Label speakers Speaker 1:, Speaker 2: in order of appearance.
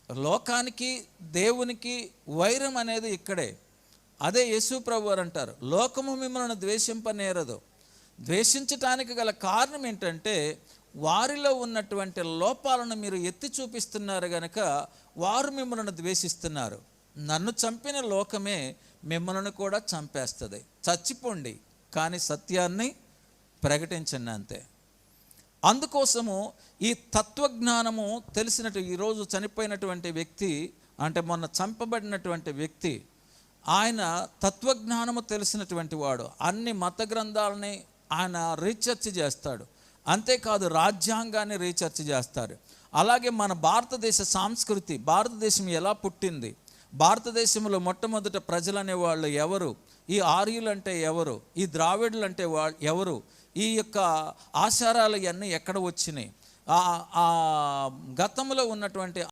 Speaker 1: లోకానికి దేవునికి వైరం అనేది ఇక్కడే. అదే యేసు ప్రభు వారు అంటారు, లోకము మిమ్మల్ని ద్వేషింపనేరదు. ద్వేషించటానికి గల కారణం ఏంటంటే వారిలో ఉన్నటువంటి లోపాలను మీరు ఎత్తి చూపిస్తున్నారు గనక వారు మిమ్మల్ని ద్వేషిస్తున్నారు. నన్ను చంపిన లోకమే మిమ్మల్ని కూడా చంపేస్తుంది. చచ్చిపోండి, కానీ సత్యాన్ని ప్రకటించండి అంతే. అందుకోసము ఈ తత్వజ్ఞానము తెలిసినట్టు ఈరోజు చనిపోయినటువంటి వ్యక్తి, అంటే మొన్న చంపబడినటువంటి వ్యక్తి, ఆయన తత్వజ్ఞానము తెలిసినటువంటి వాడు. అన్ని మత గ్రంథాలని ఆయన రీసెర్చ్ చేస్తాడు. అంతేకాదు రాజ్యాంగాన్ని రీసెర్చ్ చేస్తాడు. అలాగే మన భారతదేశ సంస్కృతి, భారతదేశం ఎలా పుట్టింది, భారతదేశంలో మొట్టమొదట ప్రజలు అనేవాళ్ళు ఎవరు, ఈ ఆర్యులు అంటే ఎవరు, ఈ ద్రావిడులు అంటే ఎవరు, ఈ యొక్క ఆచారాలు ఇవన్నీ ఎక్కడ వచ్చినాయి, గతంలో ఉన్నటువంటి